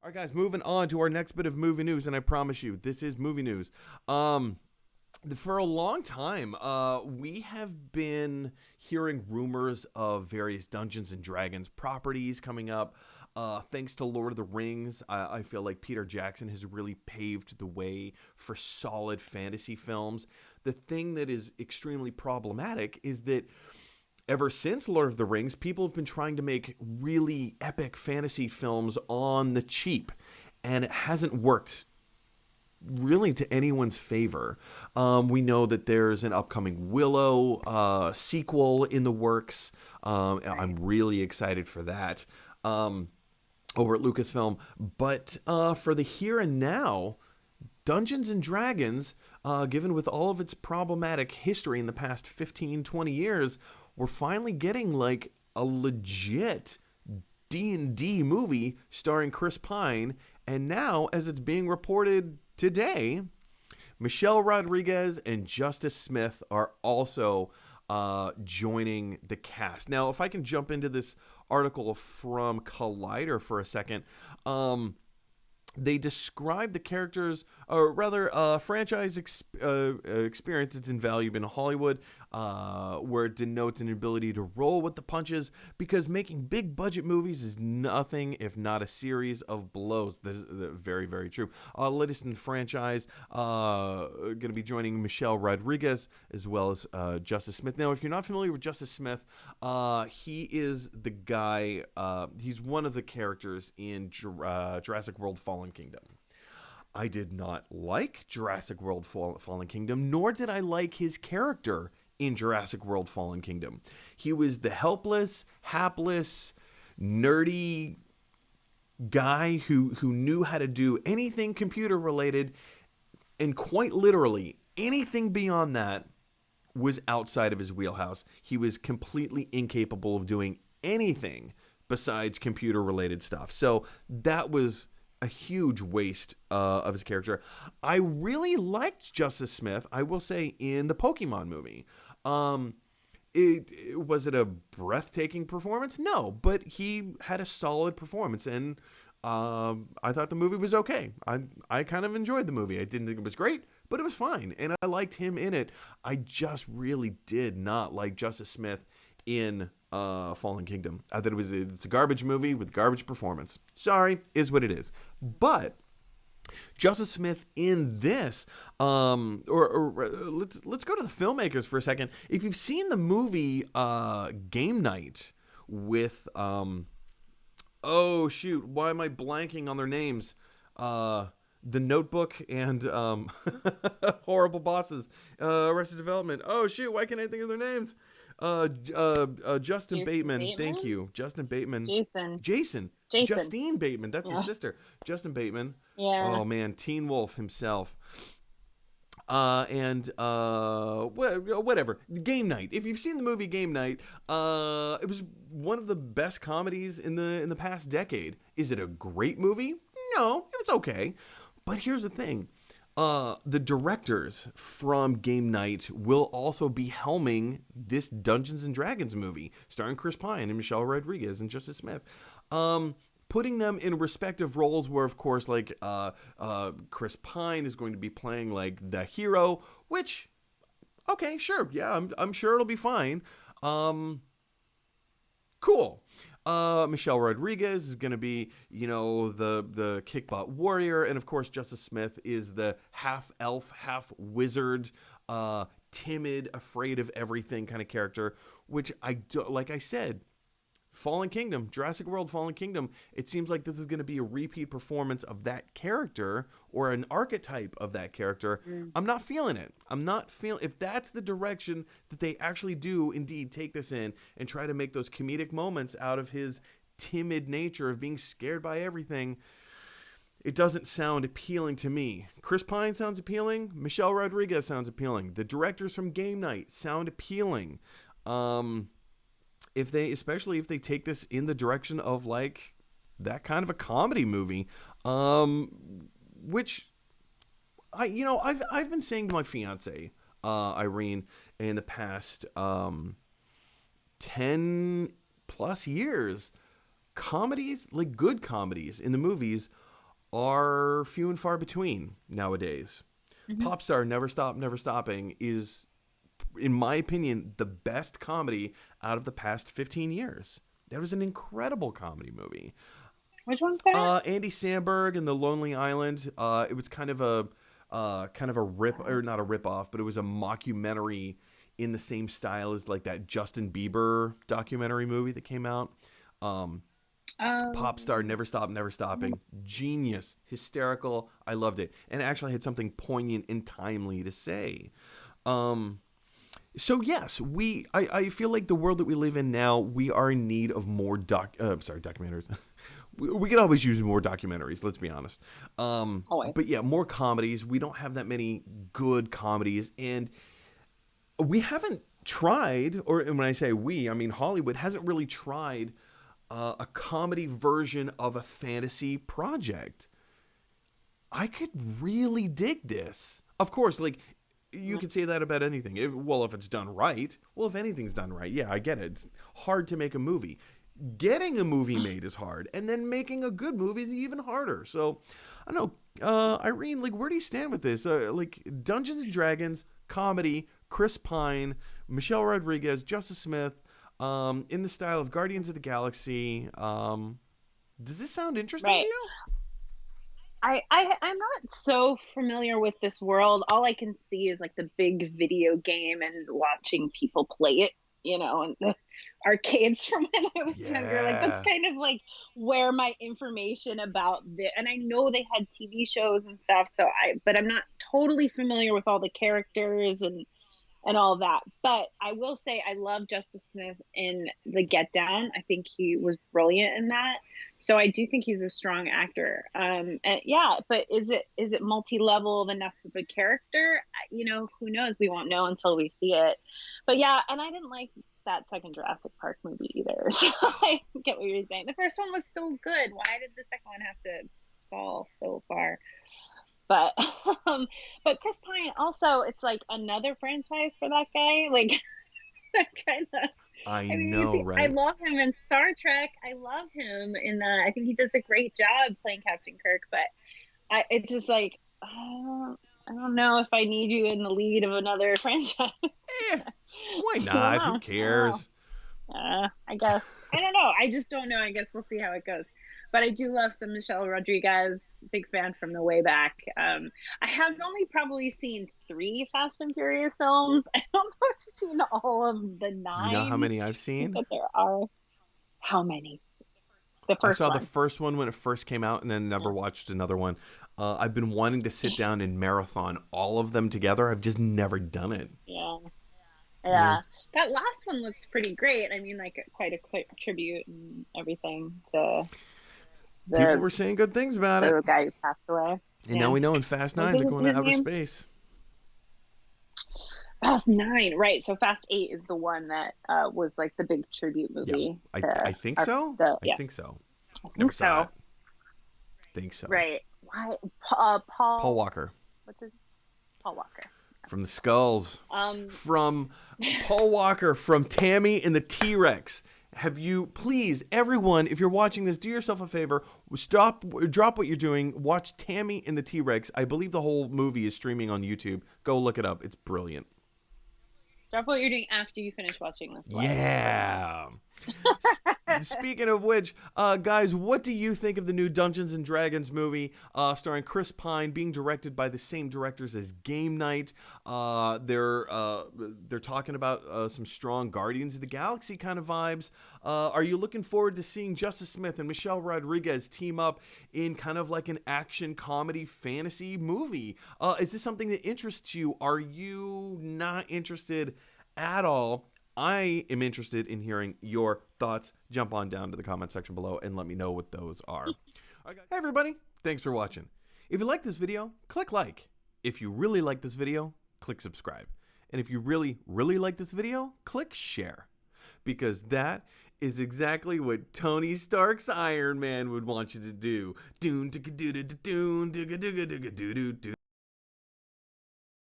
All right, guys, moving on to our next bit of movie news, and I promise you, this is movie news. For a long time, we have been hearing rumors of various Dungeons and Dragons properties coming up. Thanks to Lord of the Rings, I feel like Peter Jackson has really paved the way for solid fantasy films. The thing that is extremely problematic is that ever since Lord of the Rings, people have been trying to make really epic fantasy films on the cheap, and it hasn't worked really to anyone's favor. We know that there's an upcoming Willow sequel in the works. I'm really excited for that over at Lucasfilm. But for the here and now, Dungeons and Dragons, given with all of its problematic history in the past 15, 20 years, we're finally getting like a legit D&D movie starring Chris Pine. And now, as it's being reported today, Michelle Rodriguez and Justice Smith are also joining the cast. Now, if I can jump into this article from Collider for a second, they describe the characters, or rather, franchise experience that's invaluable in Hollywood, where it denotes an ability to roll with the punches, because making big budget movies is nothing if not a series of blows. This is very, very true. Latest in the franchise, going to be joining Michelle Rodriguez as well as Justice Smith. Now, if you're not familiar with Justice Smith, he is the guy, he's one of the characters in Jurassic World Fallen Kingdom. I did not like Jurassic World Fallen Kingdom, nor did I like his character in Jurassic World Fallen Kingdom. He was the helpless, hapless, nerdy guy who knew how to do anything computer related, and quite literally anything beyond that was outside of his wheelhouse. He was completely incapable of doing anything besides computer related stuff. So that was a huge waste of his character. I really liked Justice Smith, I will say, in the Pokemon movie. Was it a breathtaking performance? No, but he had a solid performance, and I thought the movie was okay. I kind of enjoyed the movie. I didn't think it was great, but it was fine, and I liked him in it. I just really did not like Justice Smith in Fallen Kingdom. I thought it's a garbage movie with garbage performance. Sorry, is what it is. But Justice Smith in this, let's go to the filmmakers for a second. If you've seen the movie Game Night with oh shoot, why am I blanking on their names? The Notebook and Horrible Bosses, Arrested Development. Oh shoot, why can't I think of their names? Justin Bateman. Thank you. Justin Bateman. Jason. Justine Bateman. That's his sister. Justin Bateman. Yeah. Oh man, Teen Wolf himself. Whatever. Game Night. If you've seen the movie Game Night, it was one of the best comedies in the past decade. Is it a great movie? No, it's okay. But here's the thing. The directors from Game Night will also be helming this Dungeons and Dragons movie starring Chris Pine and Michelle Rodriguez and Justice Smith. Putting them in respective roles where, of course, like Chris Pine is going to be playing like the hero, which, okay, sure, yeah, I'm sure it'll be fine. Cool. Michelle Rodriguez is going to be, the kickbutt warrior. And of course, Justice Smith is the half elf, half wizard, timid, afraid of everything kind of character, which like I said, Fallen Kingdom, Jurassic World Fallen Kingdom, it seems like this is going to be a repeat performance of that character or an archetype of that character. I'm not feeling it. If that's the direction that they actually do indeed take this in and try to make those comedic moments out of his timid nature of being scared by everything, it doesn't sound appealing to me. Chris Pine sounds appealing. Michelle Rodriguez sounds appealing. The directors from Game Night sound appealing. Especially if they take this in the direction of like that kind of a comedy movie, which I've been saying to my fiance, Irene, in the past 10 plus years, comedies, like good comedies in the movies, are few and far between nowadays. Popstar Never Stop, Never Stopping is, in my opinion, the best comedy out of the past 15 years. That was an incredible comedy movie. Which one's that? Andy Samberg and The Lonely Island. It was kind of a rip, or not a rip off, but it was a mockumentary in the same style as like that Justin Bieber documentary movie that came out. Popstar Never Stop, Never Stopping. Genius, hysterical. I loved it, and it actually had something poignant and timely to say. So yes, I feel like the world that we live in now, we are in need of more documentaries. We could always use more documentaries, let's be honest. But yeah, more comedies. We don't have that many good comedies, and we haven't tried, or when I say we, I mean Hollywood hasn't really tried a comedy version of a fantasy project. I could really dig this. Of course, like, you could say that about anything. If it's done right. Well, if anything's done right, yeah, I get it. It's hard to make a movie. Getting a movie made is hard, and then making a good movie is even harder. So, I don't know, Irene, like, where do you stand with this? Like, Dungeons and Dragons, comedy, Chris Pine, Michelle Rodriguez, Joseph Smith, in the style of Guardians of the Galaxy. Does this sound interesting to you? I'm not so familiar with this world. All I can see is like the big video game and watching people play it, and the arcades from when I was younger. Like, that's kind of like where my information about and I know they had TV shows and stuff, but I'm not totally familiar with all the characters and all that. But I will say I love Justice Smith in The Get Down. I think he was brilliant in that. So I do think he's a strong actor. And yeah, but is it multi-level enough of a character? Who knows? We won't know until we see it. But yeah, and I didn't like that second Jurassic Park movie either. So I get what you're saying. The first one was so good. Why did the second one have to fall so far? But Chris Pine also, it's like another franchise for that guy. Like, that kind of. I know, right? I love him in Star Trek. I love him in I think he does a great job playing Captain Kirk. But it's just like, I don't know if I need you in the lead of another franchise. Why not? Who cares? I guess. I don't know. I just don't know. I guess we'll see how it goes. But I do love some Michelle Rodriguez. Big fan from the way back. I have only probably seen 3 Fast and Furious films. I don't know if I've seen all of the 9. You know how many I've seen? But there are. How many? The first I saw one. the first one when it first came out, and then never watched another one. I've been wanting to sit down and marathon all of them together. I've just never done it. Yeah. That last one looks pretty great. I mean, like, quite a tribute and everything to people were saying good things about it. The guy who passed away. And now we know in Fast 9 they're going to outer space. Fast 9, right. So Fast 8 is the one that was like the big tribute movie. Yeah. I think so. I think so. Never saw it. Think so. Right. Why? Paul Walker. What's his? Paul Walker. From the Skulls. From Paul Walker from Tammy and the T-Rex. Have you, please, everyone, if you're watching this, do yourself a favor, drop what you're doing, watch Tammy and the T-Rex. I believe the whole movie is streaming on YouTube. Go look it up. It's brilliant. Drop what you're doing after you finish watching this. Yeah. Speaking of which, guys, what do you think of the new Dungeons and Dragons movie starring Chris Pine, being directed by the same directors as Game Night? They're talking about some strong Guardians of the Galaxy kind of vibes. Are you looking forward to seeing Justice Smith and Michelle Rodriguez team up in kind of like an action comedy fantasy movie? Is this something that interests you? Are you not interested at all? I am interested in hearing your thoughts. Jump on down to the comment section below and let me know what those are. All right, guys. Hey, everybody. Thanks for watching. If you like this video, click like. If you really like this video, click subscribe. And if you really, really like this video, click share. Because that is exactly what Tony Stark's Iron Man would want you to do.